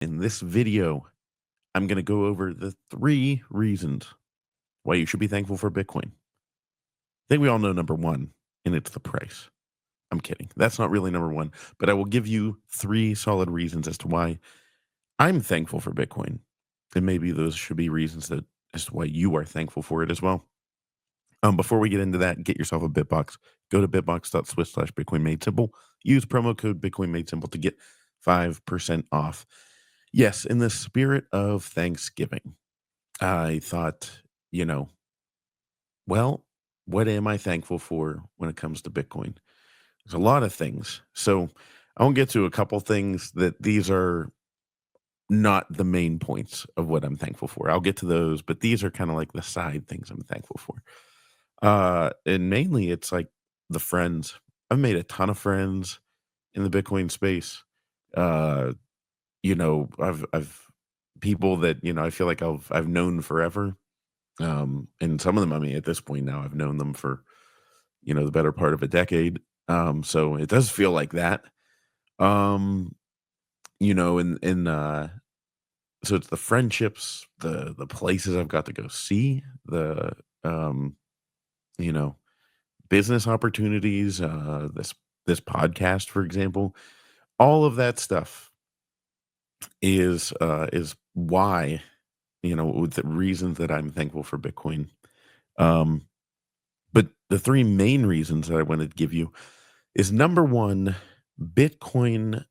In this video, I'm going to go over the 3 reasons why you should be thankful for Bitcoin. I think we all know number one, and it's the price. I'm kidding. That's not really number one, but I will give you 3 solid reasons as to why I'm thankful for Bitcoin. And maybe those should be reasons that as to why you are thankful for it as well. Before we get into that, get yourself a Bitbox. Go to bitbox.swiss/Bitcoin made simple. Use promo code Bitcoin made simple to get 5% off. Yes, in the spirit of Thanksgiving, I thought, you know, well, what am I thankful for when it comes to Bitcoin? There's a lot of things. So I won't get to a couple things that these are not the main points of what I'm thankful for. I'll get to those, but these are kind of like the side things I'm thankful for. And mainly it's like the friends. I've made a ton of friends in the Bitcoin space. Uh, I've people that, I feel like I've known forever. And some of them, I mean, at this point now, I've known them for, the better part of a decade. So it does feel like that. Um, so it's the friendships, the places I've got to go see, the um, you know, business opportunities, this podcast, for example. All of that stuff is why, with the reasons that I'm thankful for Bitcoin. Um, But the 3 main reasons that I wanted to give you is number 1, Bitcoin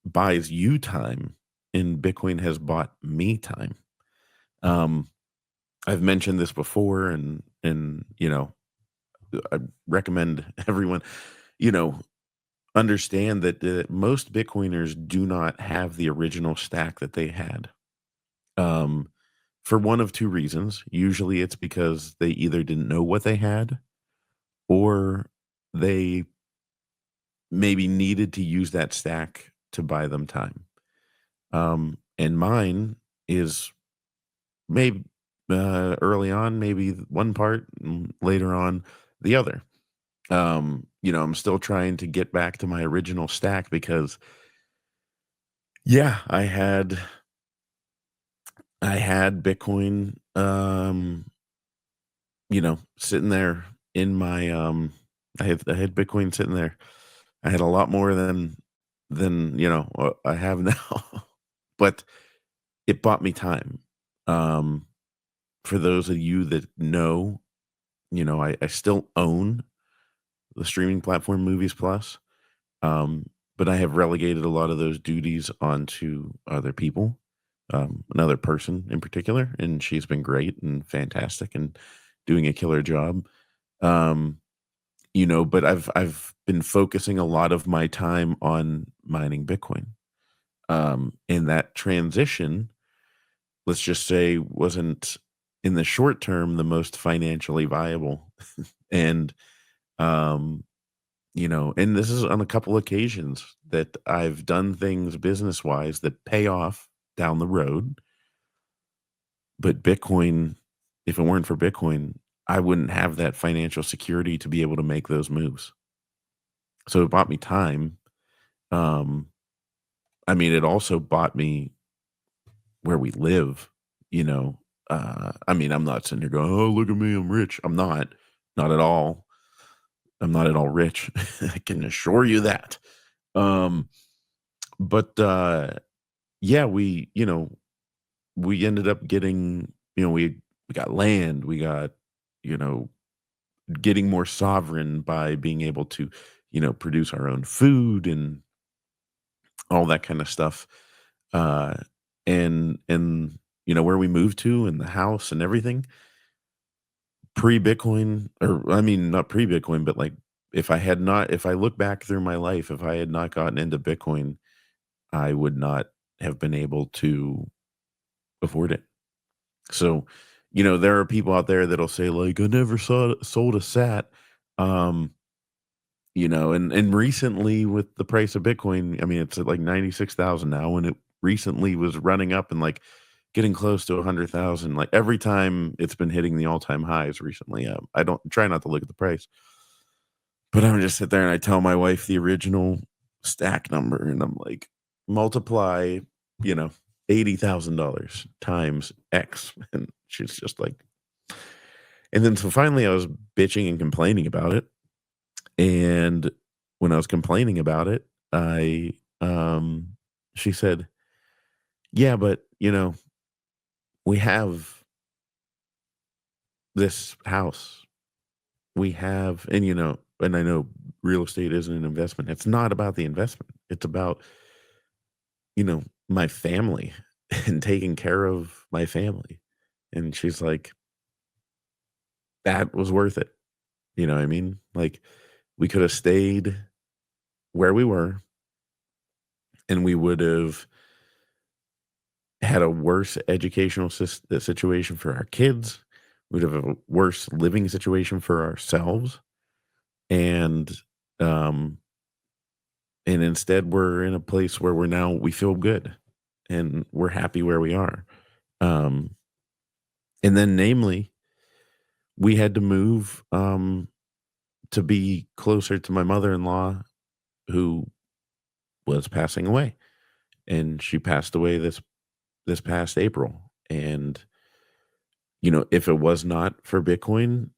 buys you time and Bitcoin has bought me time. Um, I've mentioned this before and I recommend everyone, you know, understand that most Bitcoiners do not have the original stack that they had. Um, for one of 2 reasons. Usually it's because they either didn't know what they had or they maybe needed to use that stack to buy them time. And mine is maybe early on, maybe one part, and later on, the other. I'm still trying to get back to my original stack because, yeah, I had Bitcoin, sitting there in my I had Bitcoin sitting there. I had a lot more than I have now, but it bought me time. Um, for those of you that know, I still own the streaming platform Movies Plus, but I have relegated a lot of those duties onto other people, another person in particular, and she's been great and fantastic and doing a killer job. Um, but I've been focusing a lot of my time on mining Bitcoin. And that transition, let's just say, wasn't in the short term the most financially viable. And and this is on a couple occasions that I've done things business wise that pay off down the road. But Bitcoin, if it weren't for Bitcoin, I wouldn't have that financial security to be able to make those moves. So it bought me time. Um, I mean, it also bought me where we live, you know. I mean, I'm not sitting here going, "Oh, look at me, I'm rich." I'm not at all. I'm not at all rich. I can assure you that. Um, but yeah, we ended up getting, we got land, we got, you know, getting more sovereign by being able to, produce our own food and all that kind of stuff. Uh, and where we moved to and the house and everything pre-Bitcoin, or I mean, not pre-Bitcoin, but like if I look back through my life, if I had not gotten into Bitcoin, I would not have been able to afford it. So, there are people out there that'll say like, "I never sold a sat." Um, and recently with the price of Bitcoin, I mean, it's at like 96,000 now, and it recently was running up and like getting close to 100,000. Like every time it's been hitting the all-time highs recently. I don't try not to look at the price, but I'm just sit there and I tell my wife the original stack number, and I'm like, multiply. you know, $80,000 times X. And she's just like, and then so finally I was bitching and complaining about it. And when I was complaining about it, she said, yeah, but we have this house. We have, and and I know real estate isn't an investment. It's not about the investment. It's about, my family and taking care of my family. And she's like, that was worth it. You know what I mean? Like, we could have stayed where we were and we would have had a worse educational situation for our kids. We'd have a worse living situation for ourselves. And, um, and instead we're in a place where we feel good and we're happy where we are. Um, and then namely, we had to move, to be closer to my mother-in-law who was passing away, and she passed away this past April. And if it was not for Bitcoin,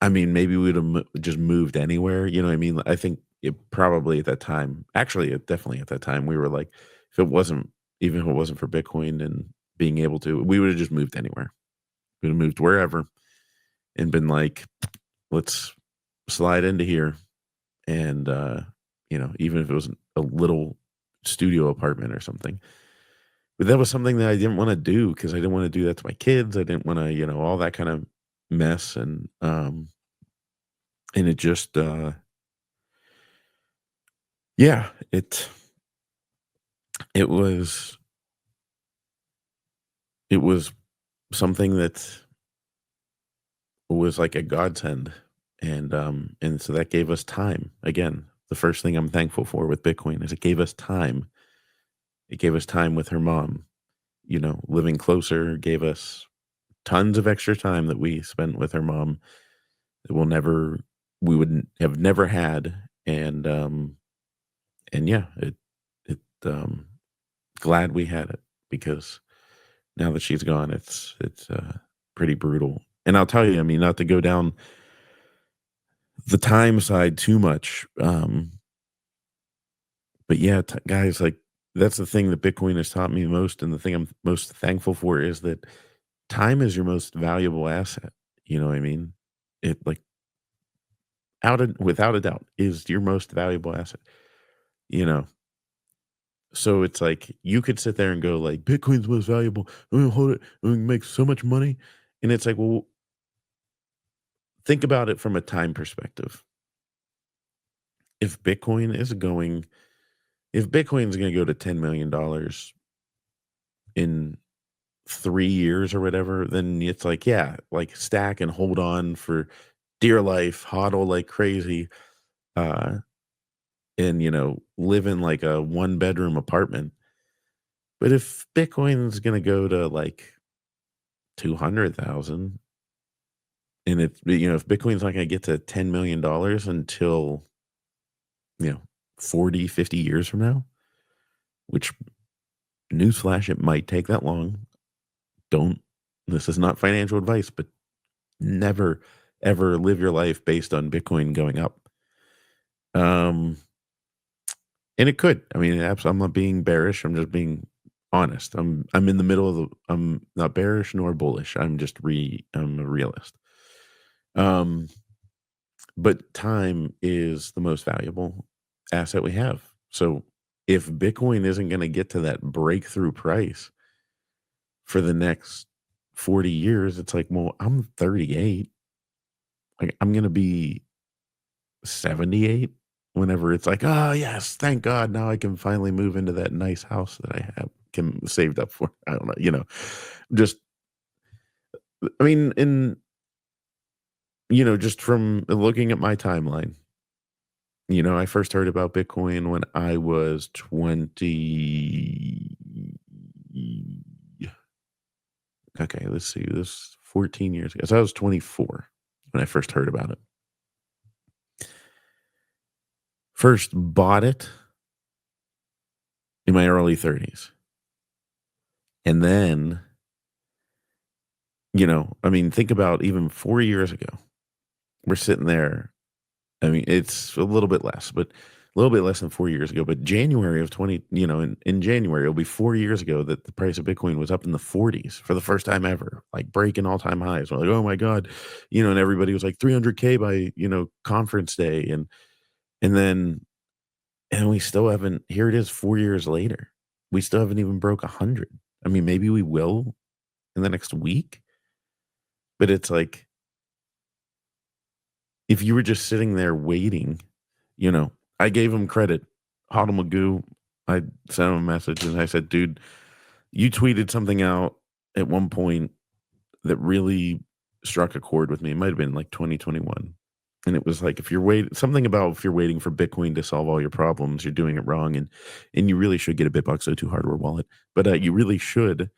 I mean, maybe we would have just moved anywhere. You know what I mean? I think it probably at that time, actually, definitely at that time, we were like, if it wasn't, even if it wasn't for Bitcoin and being able to, we would have just moved anywhere. We'd have moved wherever and been like, let's slide into here. And, even if it was a little studio apartment or something. But that was something that I didn't wanna do because I didn't wanna do that to my kids. I didn't wanna, all that kind of mess. And it just, yeah, it was it was something that was like a godsend. And so that gave us time. Again, the first thing I'm thankful for with Bitcoin is it gave us time. It gave us time with her mom, living closer, gave us tons of extra time that we spent with her mom that we would have never had. And yeah, glad we had it because now that she's gone, it's pretty brutal. And I'll tell you, I mean, not to go down the time side too much, but yeah, guys, like that's the thing that Bitcoin has taught me most, and the thing I'm most thankful for is that time is your most valuable asset. You know what I mean? It like without a doubt is your most valuable asset. You know, so it's like you could sit there and go like Bitcoin's most valuable. I'm gonna hold it. I'm gonna make so much money, and it's like, well, think about it from a time perspective. If Bitcoin is going, if Bitcoin's going to go to $10 million in 3 years or whatever, then it's like, yeah, like stack and hold on for dear life, hodl like crazy, uh, and live in like a one bedroom apartment. But if Bitcoin's going to go to like 200,000 and if Bitcoin's not going to get to $10 million until, you know, 40, 50 years from now, which newsflash, it might take that long. Don't, this is not financial advice, but never ever live your life based on Bitcoin going up. Um, and it could. I mean, I'm not being bearish. I'm just being honest. I'm in the middle of the. I'm not bearish nor bullish. I'm a realist. Um, but time is the most valuable asset we have. So if Bitcoin isn't going to get to that breakthrough price for the next 40 years, it's like, well, I'm 38. Like I'm going to be 78 whenever it's like, oh yes, thank God, now I can finally move into that nice house that I have can saved up for. I don't know, just I mean, just from looking at my timeline, I first heard about Bitcoin when I was 20. Okay, let's see, this 14 years ago. So I was 24 when I first heard about it. First bought it in my early 30s. And then, I mean, think about even 4 years ago. We're sitting there. I mean, it's a little bit less, but a little bit less than 4 years ago. But January of 20, in January, it'll be 4 years ago that the price of Bitcoin was up in the 40s for the first time ever, like breaking all time highs. We're like, oh my God, and everybody was like 300K by, conference day. And then, and we still haven't, here it is 4 years later. We still haven't even broke 100. I mean, maybe we will in the next week, but it's like, if you were just sitting there waiting, I gave him credit. Hodl Magoo, I sent him a message and I said, dude, you tweeted something out at one point that really struck a chord with me. It might have been like 2021. And it was like, if you're waiting, something about if you're waiting for Bitcoin to solve all your problems, you're doing it wrong. And you really should get a Bitbox O2 hardware wallet. But you really should,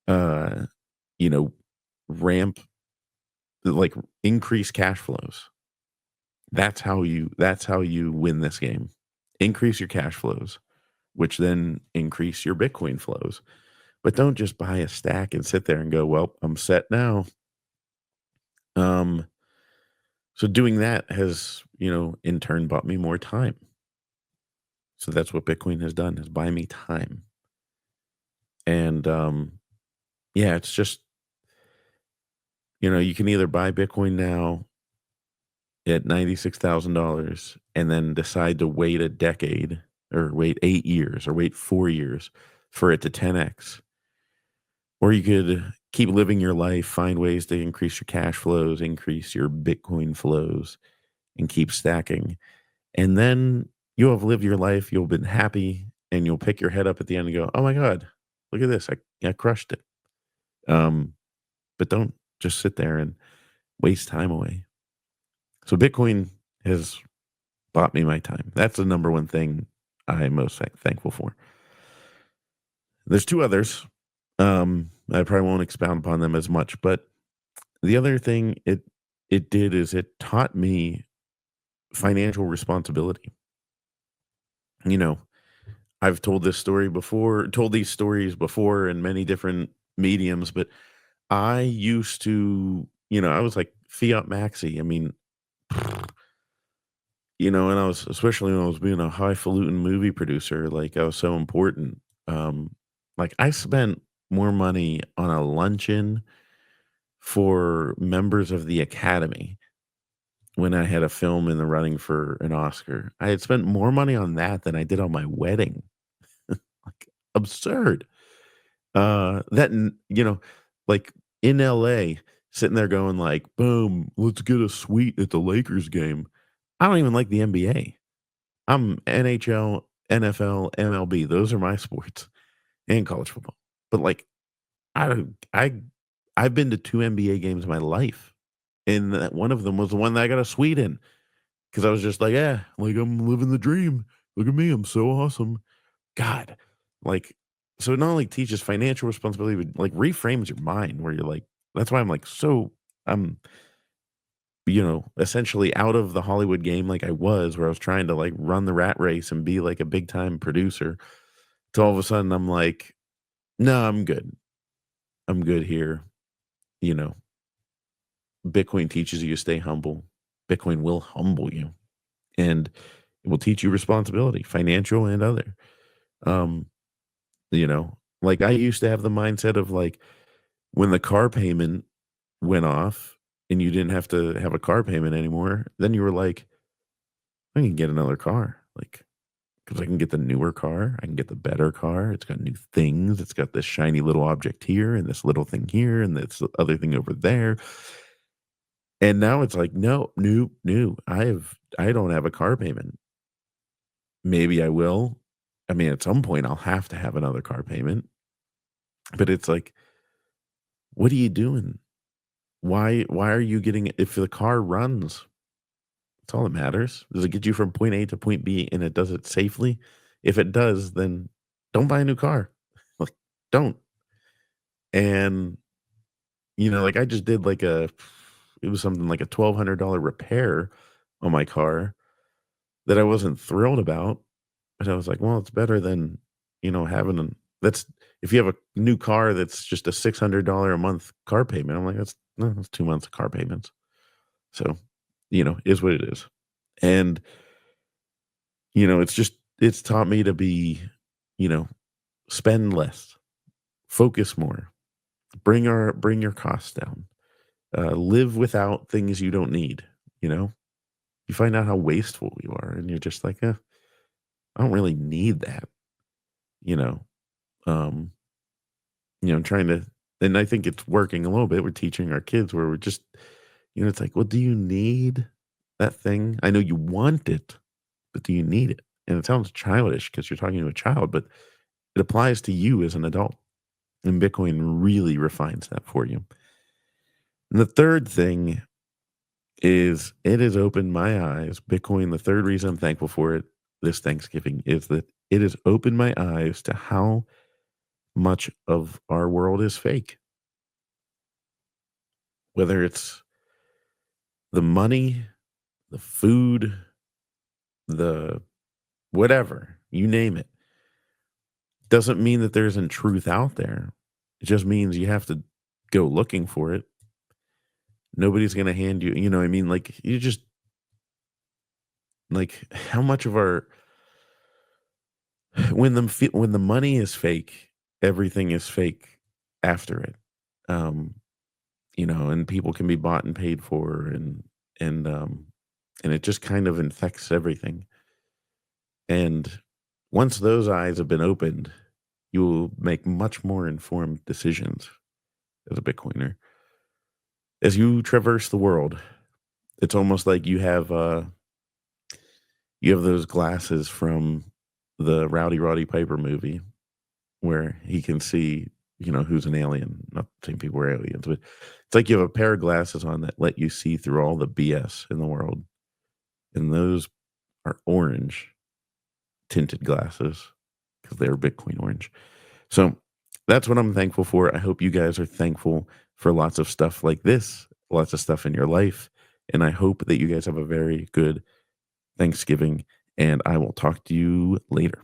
uh, you know, ramp, like increase cash flows. That's how you win this game. Increase your cash flows, which then increase your Bitcoin flows. But don't just buy a stack and sit there and go, well, I'm set now. Um, so doing that has, in turn bought me more time. So that's what Bitcoin has done, is buy me time. And yeah, it's just, you can either buy Bitcoin now at $96,000 and then decide to wait a decade or wait 8 years or wait 4 years for it to 10x. Or you could keep living your life, find ways to increase your cash flows, increase your Bitcoin flows, and keep stacking. And then you'll have lived your life, you'll have been happy, and you'll pick your head up at the end and go, oh my God, look at this. I crushed it. Um, but don't just sit there and waste time away. So Bitcoin has bought me my time. That's the number one thing I'm most thankful for. There's two others. I probably won't expound upon them as much, but the other thing it did is it taught me financial responsibility. You know, I've told these stories before in many different mediums, but I used to, I was like fiat maxi. I mean, and I was, especially when I was being a highfalutin movie producer, like I was so important. Like I spent more money on a luncheon for members of the Academy when I had a film in the running for an Oscar. I had spent more money on that than I did on my wedding. Like absurd. Like in LA, sitting there going like, boom, let's get a suite at the Lakers game. I don't even like the NBA. I'm NHL, NFL, MLB. Those are my sports and college football. But like, I don't, I've been to 2 NBA games in my life, and that one of them was the one that I got a suite in because I was just like, yeah, like I'm living the dream. Look at me, I'm so awesome. God, like, so it not only teaches financial responsibility, but like reframes your mind where you're like, that's why I'm like I'm essentially out of the Hollywood game like I was, where I was trying to like run the rat race and be like a big time producer. To all of a sudden I'm like, no, I'm good. I'm good here. You know, Bitcoin teaches you to stay humble. Bitcoin will humble you and it will teach you responsibility, financial and other. Um, like I used to have the mindset of like when the car payment went off and you didn't have to have a car payment anymore, then you were like, I can get another car. Like, because I can get the newer car, I can get the better car. It's got new things. It's got this shiny little object here and this little thing here and this other thing over there. And now it's like, no, new, new. I don't have a car payment. Maybe I will. I mean, at some point I'll have to have another car payment. But it's like, what are you doing? Why are you getting, if the car runs, that's all that matters. Does it get you from point A to point B and it does it safely? If it does, then don't buy a new car. Like, don't. And like I just did like it was something like a $1,200 repair on my car that I wasn't thrilled about. But I was like, well, it's better than, having That's if you have a new car that's just a $600 a month car payment, I'm like, "That's no, that's 2 months of car payments." So, is what it is. And, it's taught me to be, you know, spend less, focus more, bring your costs down, live without things you don't need, you know? You find out how wasteful you are, and you're just like, I don't really need that, you know? Um, trying to and I think it's working a little bit. We're teaching our kids where we're just, it's like, well, do you need that thing? I know you want it, but do you need it? And it sounds childish because you're talking to a child, but it applies to you as an adult. And Bitcoin really refines that for you. And the third thing is it has opened my eyes. Bitcoin, the third reason I'm thankful for it this Thanksgiving is that it has opened my eyes to how much of our world is fake. Whether it's the money, the food, the whatever, you name it. Doesn't mean that there isn't truth out there. It just means you have to go looking for it. Nobody's gonna hand you, I mean, like, you just like, how much of our when the money is fake, everything is fake after it. Um, and people can be bought and paid for, and, um, and it just kind of infects everything. And once those eyes have been opened, you will make much more informed decisions as a Bitcoiner. As you traverse the world, it's almost like you have those glasses from the Rowdy Roddy Piper movie where he can see, who's an alien. Not saying people are aliens, but it's like you have a pair of glasses on that let you see through all the BS in the world. And those are orange tinted glasses because they're Bitcoin orange. So that's what I'm thankful for. I hope you guys are thankful for lots of stuff like this, lots of stuff in your life. And I hope that you guys have a very good Thanksgiving. And I will talk to you later.